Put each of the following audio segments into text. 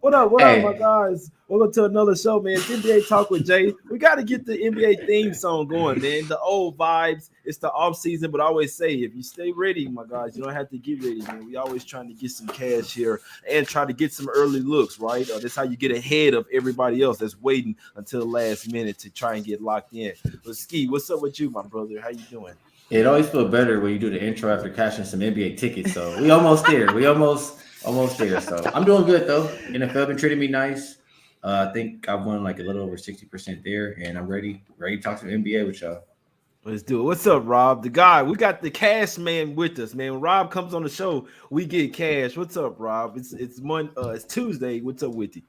What up? What up, my Hey, guys? Welcome to another show, man. It's NBA Talk with Jay. We got to get the NBA theme song going, man. The old vibes. It's the off season, but I always say if you stay ready, my guys, you don't have to get ready, man. We always trying to get some cash here and try to get some early looks, right? That's how you get ahead of everybody else that's waiting until the last minute to try and get locked in. But Skee, what's up with you, my brother? How you doing? it always feels better when you do the intro after cashing some NBA tickets. So we almost there. We almost there. So I'm doing good though. NFL been treating me nice. I think I've won like a little over 60% there, and I'm ready to talk some NBA with y'all. Let's do it. What's up, Rob? The guy, we got the cash man with us, man. When Rob comes on the show, we get cash. What's up, Rob? It's Tuesday. What's up with you?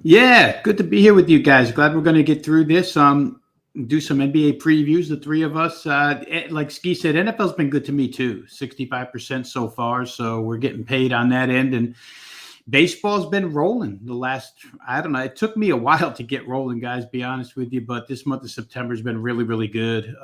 Yeah, good to be here with you guys. Glad we're going to get through this. Do some NBA previews. The three of us, like Skee said, NFL's been good to me too. 65% so far, so we're getting paid on that end. And baseball's been rolling the last. I don't know. It took me a while to get rolling, guys. Be honest with you, but this month of September has been really, really good.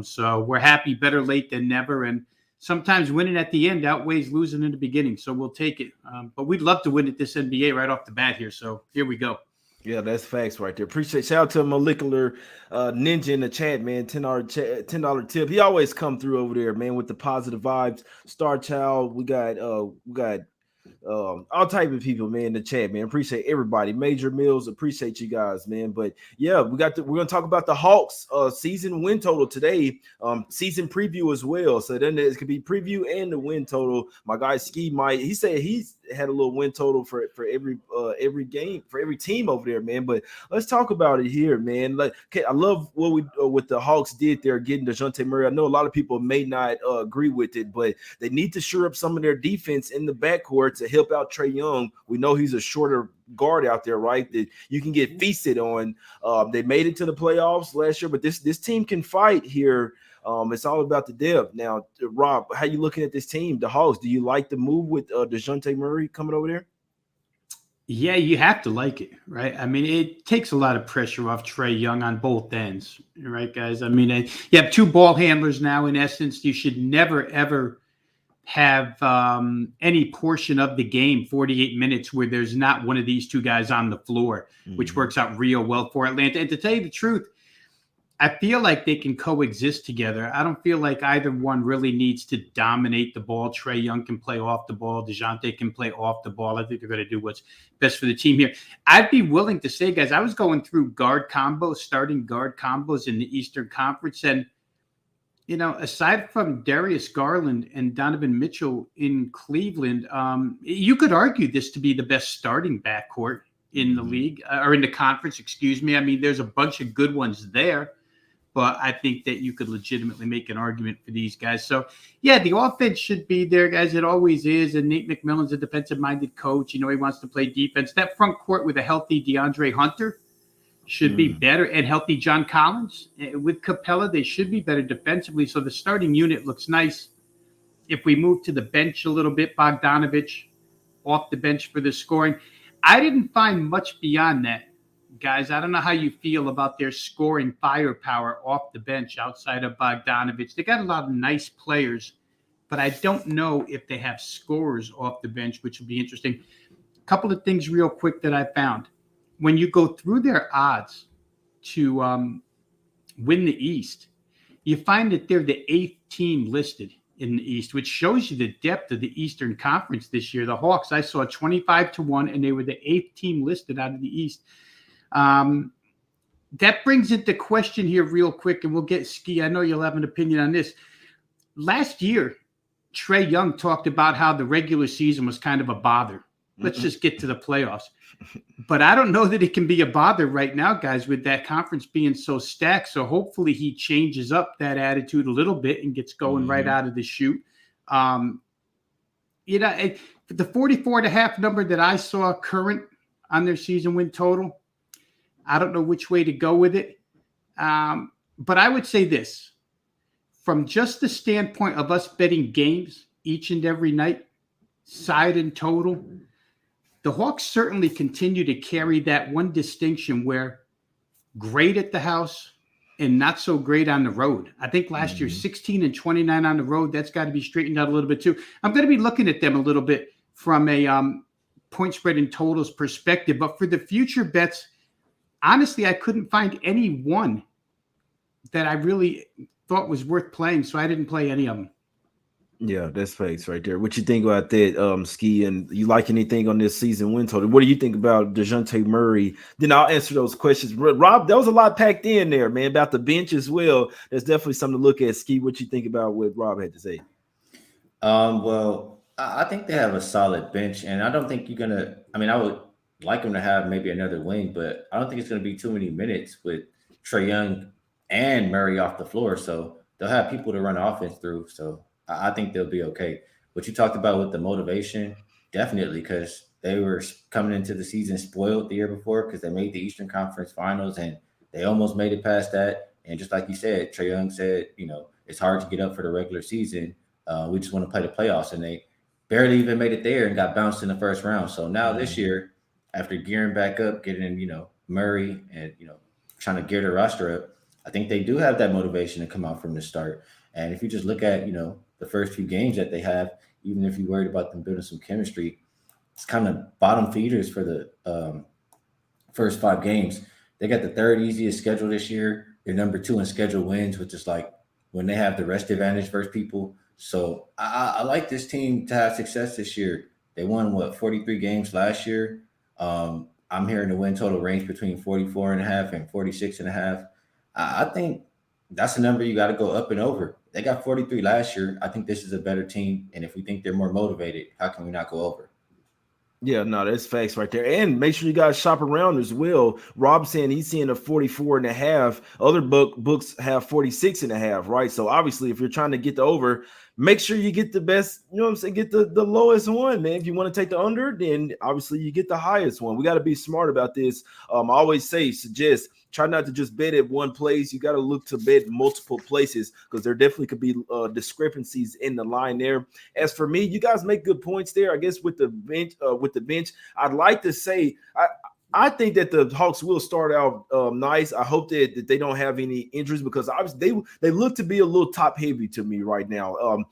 So we're happy. Better late than never. And sometimes winning at the end outweighs losing in the beginning. So we'll take it. But we'd love to win at this NBA right off the bat here. So here we go. Yeah, that's facts right there. Appreciate shout out to Molecular Ninja in the chat, man. $10 tip. He always come through over there, man, with the positive vibes. Star Child, we got all type of people, man, in the chat, man. Appreciate everybody. Major Mills, appreciate you guys, man. But yeah, we're gonna talk about the Hawks season win total today, season preview as well. So then it could be preview and the win total. My guy Skee he said he's had a little win total for every game for every team over there, man. But let's talk about it here, man. Like, okay, I love what the Hawks did there, getting DeJounte Murray. I know a lot of people may not agree with it, but they need to shore up some of their defense in the backcourt to help out Trae Young. We know he's a shorter guard out there, right? That you can get feasted on. They made it to the playoffs last year, but this team can fight here. It's all about the depth. Now, Rob, how you looking at this team, the Hawks? Do you like the move with DeJounte Murray coming over there? Yeah, you have to like it, right? I mean, it takes a lot of pressure off Trae Young on both ends, right, guys? I mean, you have two ball handlers now. In essence, you should never, ever have any portion of the game, 48 minutes, where there's not one of these two guys on the floor, which works out real well for Atlanta. And to tell you the truth, I feel like they can coexist together. I don't feel like either one really needs to dominate the ball. Trae Young can play off the ball. DeJounte can play off the ball. I think they're going to do what's best for the team here. I'd be willing to say, guys, I was going through starting guard combos in the Eastern Conference. And, you know, aside from Darius Garland and Donovan Mitchell in Cleveland, you could argue this to be the best starting backcourt in the league, or in the conference, excuse me. I mean, there's a bunch of good ones there. But I think that you could legitimately make an argument for these guys. So, yeah, the offense should be there, guys. It always is. And Nate McMillan's a defensive-minded coach. You know, he wants to play defense. That front court with a healthy DeAndre Hunter should be better, and healthy John Collins. With Capella, they should be better defensively. So the starting unit looks nice. If we move to the bench a little bit, Bogdanovich off the bench for the scoring. I didn't find much beyond that. Guys, I don't know how you feel about their scoring firepower off the bench outside of Bogdanovich. They got a lot of nice players, but I don't know if they have scorers off the bench, which will be interesting. A couple of things real quick that I found. When you go through their odds to win the East, you find that they're the 8th team listed in the East, which shows you the depth of the Eastern Conference this year. The Hawks, I saw 25-1, and they were the 8th team listed out of the East. That brings into question here real quick, and we'll get Skee. I know you'll have an opinion on this. Last year, Trae Young talked about how the regular season was kind of a bother. Let's just get to the playoffs. But I don't know that it can be a bother right now, guys, with that conference being so stacked. So hopefully he changes up that attitude a little bit and gets going right out of the chute. You know, the 44.5 number that I saw current on their season win total, I don't know which way to go with it. But I would say this. From just the standpoint of us betting games each and every night, side and total, the Hawks certainly continue to carry that one distinction where great at the house and not so great on the road. I think last year, 16-29 on the road, that's got to be straightened out a little bit too. I'm going to be looking at them a little bit from a point spread and totals perspective. But for the future bets, honestly, I couldn't find any one that I really thought was worth playing, so I didn't play any of them. Yeah, that's facts right there. What you think about that, Skee? And you like anything on this season win total? What do you think about DeJounte Murray? Then I'll answer those questions. Rob, that was a lot packed in there, man, about the bench as well. There's definitely something to look at. Skee, what you think about what Rob had to say? Well, I think they have a solid bench, and I don't think you're gonna. I mean, I would like them to have maybe another wing, but I don't think it's gonna be too many minutes with Trae Young and Murray off the floor. So they'll have people to run offense through. So I think they'll be okay. What you talked about with the motivation, definitely, because they were coming into the season spoiled the year before because they made the Eastern Conference Finals and they almost made it past that. And just like you said, Trae Young said, it's hard to get up for the regular season. We just want to play the playoffs, and they barely even made it there and got bounced in the first round. So now this year, after gearing back up, getting Murray and trying to gear the roster up, I think they do have that motivation to come out from the start. And if you just look at the first few games that they have, even if you're worried about them building some chemistry, it's kind of bottom feeders for the first 5 games. They got the 3rd easiest schedule this year. They're number 2 in schedule wins, which is like when they have the rest advantage versus people. So I like this team to have success this year. They won 43 games last year. I'm hearing the win total range between 44.5 and 46.5. I think that's a number you got to go up and over. They got 43 last year. I think this is a better team. And if we think they're more motivated, how can we not go over? Yeah, no, that's facts right there. And make sure you guys shop around as well. Rob saying he's seeing a 44.5. Other books have 46.5, right? So obviously, if you're trying to get the over, make sure you get the best, get the lowest one, man. If you want to take the under, then obviously you get the highest one. We got to be smart about this. I always suggest, try not to just bet at one place. You got to look to bet multiple places because there definitely could be discrepancies in the line there. As for me, you guys make good points there. I guess with the bench, I'd like to say I think that the Hawks will start out nice. I hope that they don't have any injuries because obviously they look to be a little top heavy to me right now.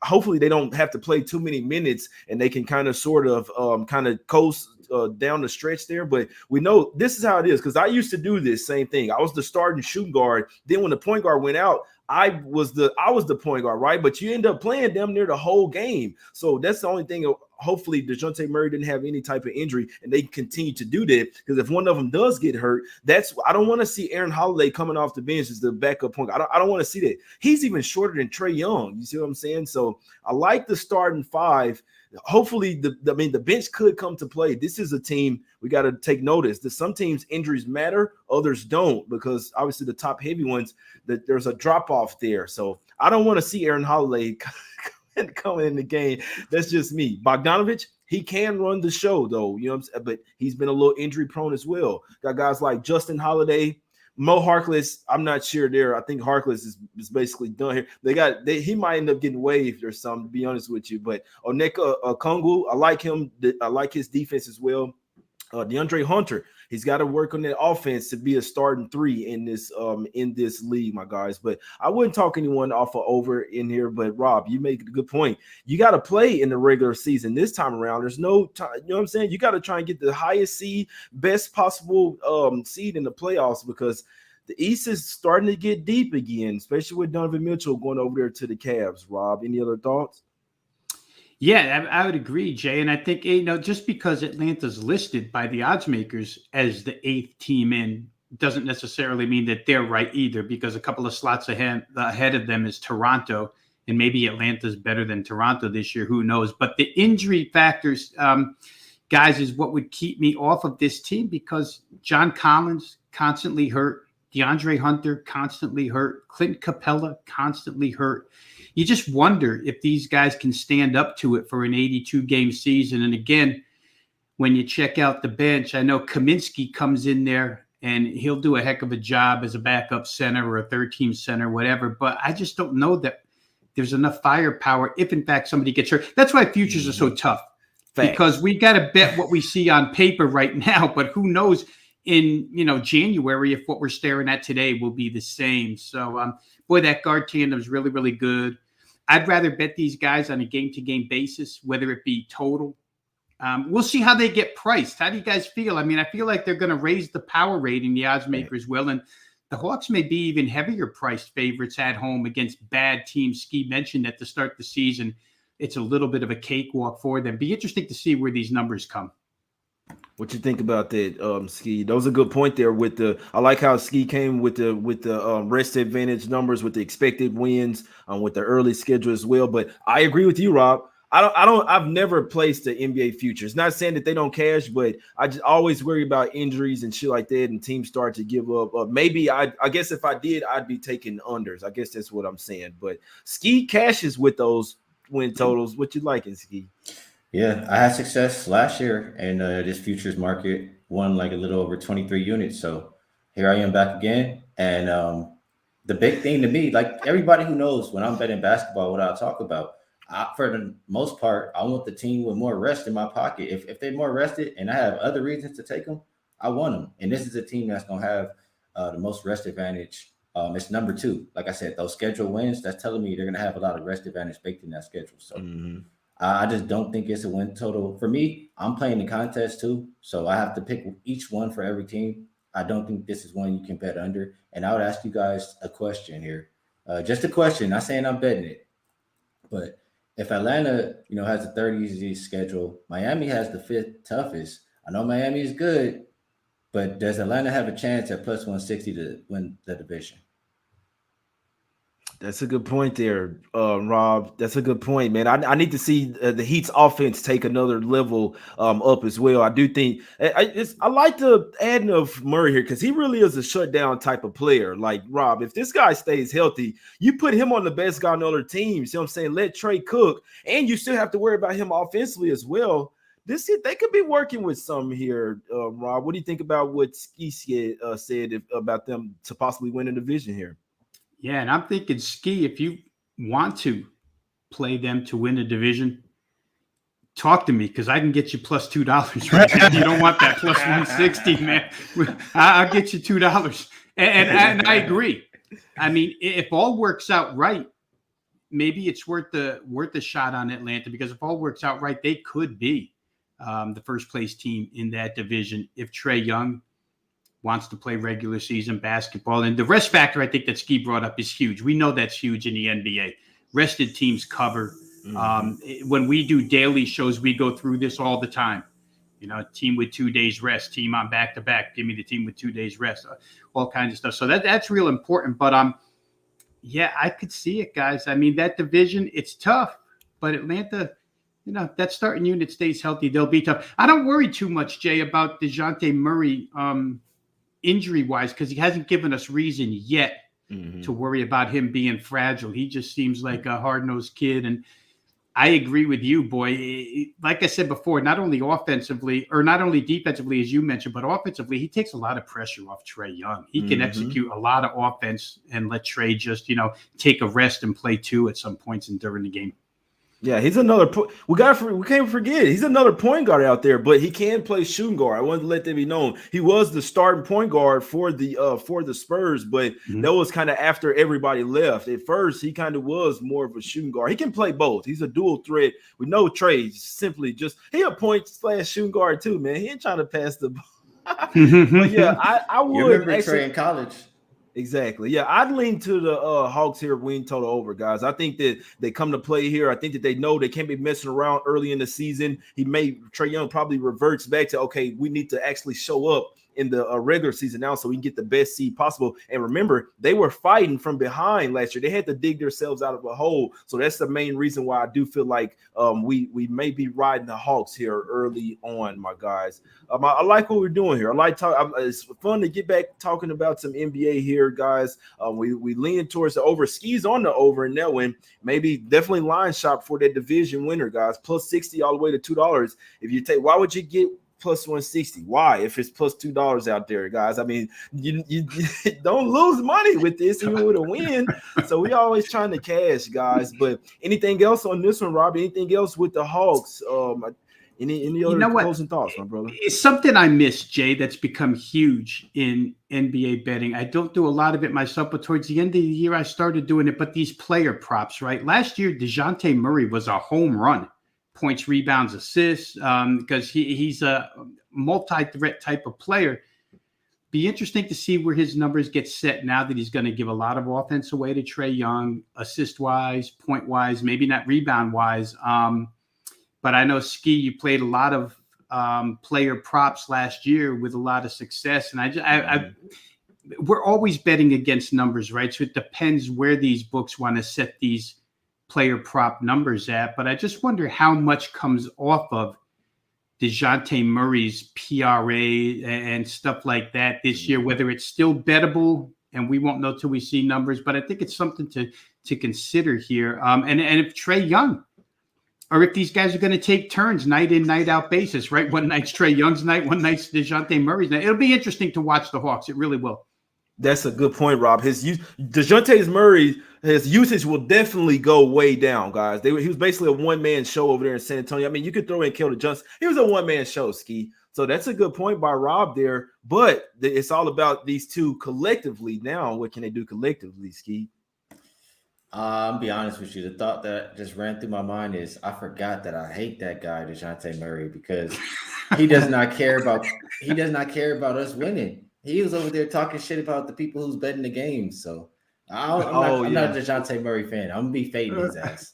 Hopefully they don't have to play too many minutes and they can kind of coast down the stretch there. But we know this is how it is because I used to do this same thing. I was the starting shooting guard. Then when the point guard went out, I was the point guard, right? But you end up playing damn near the whole game. So that's the only thing. Hopefully, DeJounte Murray didn't have any type of injury, and they continue to do that. Because if one of them does get hurt, I don't want to see Aaron Holiday coming off the bench as the backup point. I don't want to see that. He's even shorter than Trae Young. You see what I'm saying? So I like the starting 5. Hopefully, the bench could come to play. This is a team we got to take notice that some teams injuries matter, others don't, because obviously the top heavy ones that there's a drop off there. So I don't want to see Aaron Holiday coming in the game. That's just me. Bogdanovich, he can run the show though, but he's been a little injury prone as well. Got guys like Justin Holiday. Mo Harkless, I'm not sure there. I think Harkless is basically done here. He might end up getting waived or something, to be honest with you. But Onyeka Okongwu, I like him. I like his defense as well. DeAndre Hunter, he's got to work on that offense to be a starting 3 in this league, my guys. But I wouldn't talk anyone off of over in here. But Rob, you make a good point. You got to play in the regular season this time around. There's no time. You know what I'm saying? You got to try and get the highest seed, best possible seed in the playoffs because the East is starting to get deep again, especially with Donovan Mitchell going over there to the Cavs. Rob, any other thoughts? Yeah, I would agree, Jay. And I think, just because Atlanta's listed by the odds makers as the 8th team in doesn't necessarily mean that they're right either, because a couple of slots ahead of them is Toronto, and maybe Atlanta's better than Toronto this year. Who knows? But the injury factors, guys, is what would keep me off of this team because John Collins constantly hurt. DeAndre Hunter constantly hurt. Clint Capella constantly hurt. You just wonder if these guys can stand up to it for an 82-game season. And again, when you check out the bench, I know Kaminsky comes in there and he'll do a heck of a job as a backup center or a third-team center, whatever. But I just don't know that there's enough firepower if, in fact, somebody gets hurt. That's why futures are so tough. Fact. Because we got to bet what we see on paper right now, but who knows in January if what we're staring at today will be the same. So, boy, that guard tandem is really, really good. I'd rather bet these guys on a game-to-game basis, whether it be total We'll see how they get priced. How do you guys feel? I mean, I feel like they're going to raise the power rating, the odds makers will, and the Hawks may be even heavier priced favorites at home against bad teams. Skee mentioned at the start of the season, it's a little bit of a cakewalk for them. Be interesting to see where these numbers come. What you think about that, Skee? That was a good point there. With the, I like how Skee came with the rest advantage numbers, with the expected wins, with the early schedule as well. But I agree with you, Rob. I've never placed the NBA futures. Not saying that they don't cash, but I just always worry about injuries and shit like that, and teams start to give up. Maybe I guess if I did, I'd be taking unders. I guess that's what I'm saying. But Skee cashes with those win totals. What you liking, Skee? Yeah, I had success last year, and this futures market won like a little over 23 units. So here I am back again. And the big thing to me, like everybody who knows when I'm betting basketball, what I'll talk about, for the most part, I want the team with more rest in my pocket. If they're more rested and I have other reasons to take them, I want them. And this is a team that's going to have the most rest advantage. It's number 2. Like I said, those schedule wins, that's telling me they're going to have a lot of rest advantage baked in that schedule. So I just don't think it's a win total. For me, I'm playing the contest too, so I have to pick each one for every team. I don't think this is one you can bet under. And I would ask you guys a question here. Just a question, not saying I'm betting it. But if Atlanta, has the 30 easy schedule, Miami has the 5th toughest. I know Miami is good, but does Atlanta have a chance at plus 160 to win the division? That's a good point there, Rob. That's a good point, man. I need to see the Heat's offense take another level up as well. I do think I like the adding of Murray here because he really is a shutdown type of player. Like, Rob, if this guy stays healthy, you put him on the best guy on the other team. See what I'm saying? Let Trey cook, and you still have to worry about him offensively as well. They could be working with some here, Rob. What do you think about what Skee said about them to possibly win a division here? Yeah, and I'm thinking, Skee, if you want to play them to win a division, talk to me because I can get you plus $2 right now. You don't want that plus 160, man. I'll get you $2. And I agree. I mean, if all works out right, maybe it's worth the shot on Atlanta, because if all works out right, they could be the first place team in that division if Trae Young wants to play regular season basketball. And the rest factor, I think that Skee brought up, is huge. We know that's huge in the NBA. Rested teams cover. When we do daily shows, we go through this all the time. Team with 2 days rest, team on back-to-back. Give me the team with 2 days rest, all kinds of stuff. So that's real important. But yeah, I could see it, guys. I mean, that division, it's tough. But Atlanta, that starting unit stays healthy, they'll be tough. I don't worry too much, Jay, about DeJounte Murray injury-wise, because he hasn't given us reason yet to worry about him being fragile. He just seems like a hard-nosed kid. And I agree with you, boy. Like I said before, not only offensively, or not only defensively, as you mentioned, but offensively, he takes a lot of pressure off Trae Young. He can execute a lot of offense and let Trae just, take a rest and play 2 at some points during the game. Yeah, he's another. We can't forget he's another point guard out there, but he can play shooting guard. I wanted to let that be known. He was the starting point guard for the Spurs, but that was kind of after everybody left. At first, he kind of was more of a shooting guard. He can play both. He's a dual threat. We know Trae simply he a point / shooting guard too, man. He ain't trying to pass the ball. But yeah, I would. You remember Trae in college? Exactly. Yeah, I'd lean to the Hawks here, win total over, guys. I think that they come to play here. I think that they know they can't be messing around early in the season. Trae Young probably reverts back to, okay, we need to actually show up in the regular season now so we can get the best seed possible. And remember, they were fighting from behind last year. They had to dig themselves out of a hole. So that's the main reason why I do feel like we may be riding the Hawks here early on, my guys. I like what we're doing here. It's fun to get back talking about some NBA here, guys. We lean towards the over. Skee's on the over in that one. Maybe definitely line shop for that division winner, guys. Plus 60 all the way to $2. If you take, why would you get plus 160? Why? If it's plus $2 out there, guys. I mean, you don't lose money with this even with a win. So we always trying to cash, guys. But anything else on this one, Robbie? Anything else with the Hawks? Any other closing thoughts, my brother? It's something I missed, Jay, that's become huge in NBA betting. I don't do a lot of it myself, but towards the end of the year, I started doing it. But these player props, right? Last year, DeJounte Murray was a home run points, rebounds, assists, because he's a multi-threat type of player. Be interesting to see where his numbers get set now that he's going to give a lot of offense away to Trae Young, assist-wise, point-wise, maybe not rebound-wise. But I know, Skee, you played a lot of player props last year with a lot of success. And we're always betting against numbers, right? So it depends where these books want to set these player prop numbers at. But I just wonder how much comes off of DeJounte Murray's PRA and stuff like that this year, whether it's still bettable, and we won't know till we see numbers. But I think it's something to consider here. And if Trae Young, or if these guys are going to take turns night in, night out basis, right? One night's Trae Young's night, one night's DeJounte Murray's night. It'll be interesting to watch the Hawks. It really will. That's a good point, Rob. DeJounte Murray, his usage will definitely go way down, guys. He was basically a one-man show over there in San Antonio. I mean, you could throw in Keldon Johnson. He was a one-man show, Skee. So that's a good point by Rob there. But it's all about these two collectively now. What can they do collectively, Skee? I'll be honest with you. The thought that just ran through my mind is I forgot that I hate that guy, DeJounte Murray, because he does not care about us winning. He was over there talking shit about the people who's betting the game. So I'm not a DeJounte Murray fan. I'm gonna be fading his ass.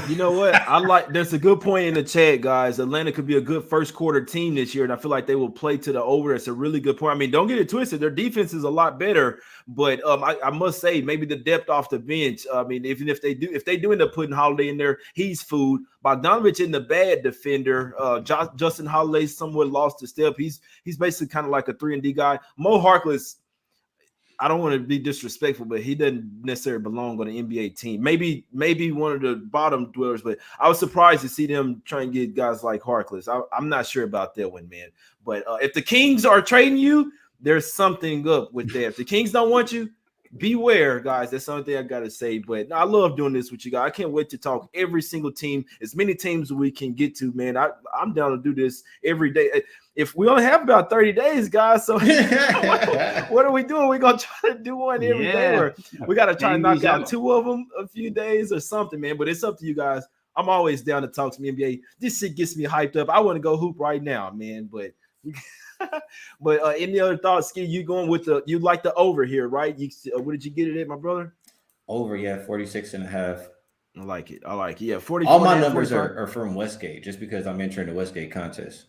You know what? There's a good point in the chat, guys. Atlanta could be a good first quarter team this year, and I feel like they will play to the over. It's a really good point. I mean, don't get it twisted. Their defense is a lot better, but I must say maybe the depth off the bench. I mean, even if they do end up putting Holiday in there, he's food. Bogdanovich isn't a bad defender. Justin Holiday somewhat lost his step. He's basically kind of like a 3-and-D guy. Mo Harkless, I don't want to be disrespectful, but he doesn't necessarily belong on an NBA team. Maybe one of the bottom dwellers, but I was surprised to see them try and get guys like Harkless. I'm not sure about that one, man. But if the Kings are trading you, there's something up with that. If the Kings don't want you, beware, guys. That's something I got to say. But I love doing this with you guys. I can't wait to talk every single team, as many teams as we can get to, man. I'm down to do this every day. If we only have about 30 days, guys, so what are we doing? We're going to try to do one every day, or we got to try to knock out 2 of them a few days or something, man. But it's up to you guys. I'm always down to talk to the NBA. This shit gets me hyped up. I want to go hoop right now, man. But any other thoughts, Skee? You going with you like the over here, right? What did you get it at, my brother? Over, yeah, 46.5. I like it. Yeah, 40. All my numbers are from Westgate, just because I'm entering the Westgate contest.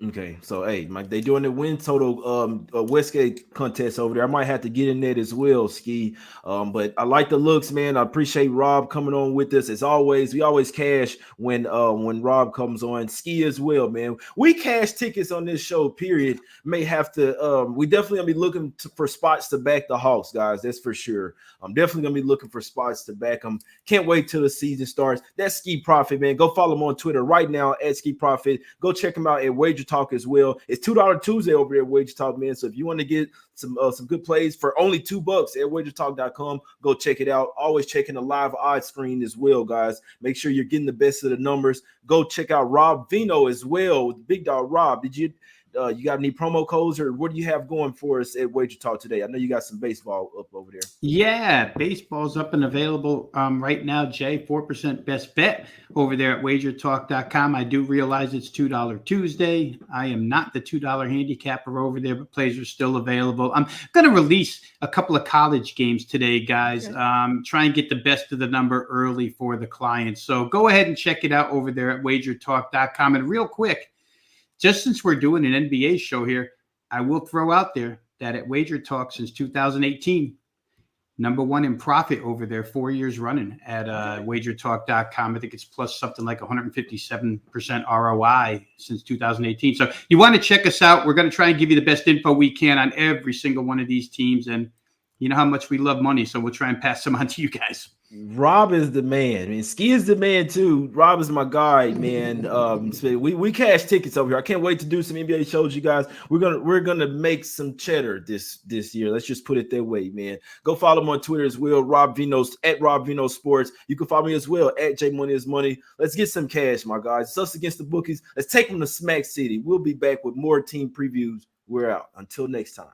Okay, so hey, they doing the win total Westgate contest over there. I might have to get in that as well, Skee. But I like the looks, man. I appreciate Rob coming on with us as always. We always cash when Rob comes on. Skee as well, man. We cash tickets on this show. Period. May have to. We definitely gonna be looking for spots to back the Hawks, guys. That's for sure. I'm definitely gonna be looking for spots to back them. Can't wait till the season starts. That's Skee Profit, man. Go follow him on Twitter right now at Skee Profit. Go check him out at Wager Talk as well. It's $2 Tuesday over there at Wager Talk, man. So if you want to get some good plays for only $2 at wagertalk.com, go check it out. Always checking the live odds screen as well, guys. Make sure you're getting the best of the numbers. Go check out Rob Veno as well. Big Dog Rob, did you got any promo codes, or what do you have going for us at Wager Talk today? I know you got some baseball up over there. Yeah, baseball's up and available right now, Jay. 4% best bet over there at wagertalk.com. I do realize it's $2 Tuesday. I am not the $2 handicapper over there, but plays are still available. I'm going to release a couple of college games today, guys. Okay. Try and get the best of the number early for the clients. So go ahead and check it out over there at wagertalk.com. And real quick, just since we're doing an NBA show here, I will throw out there that at Wager Talk since 2018, #1 in profit over there, 4 years running at wagertalk.com. I think it's plus something like 157% ROI since 2018. So you want to check us out. We're going to try and give you the best info we can on every single one of these teams. And you know how much we love money, so we'll try and pass them on to you guys. Rob is the man. I mean, Skee is the man too. Rob is my guy, man. So we cash tickets over here. I can't wait to do some NBA shows, you guys. We're gonna make some cheddar this year. Let's just put it that way, man. Go follow him on Twitter as well. Rob Veno's at Rob Veno Sports. You can follow me as well at J Money is Money. Let's get some cash, my guys. It's us against the bookies. Let's take them to Smack City. We'll be back with more team previews. We're out. Until next time.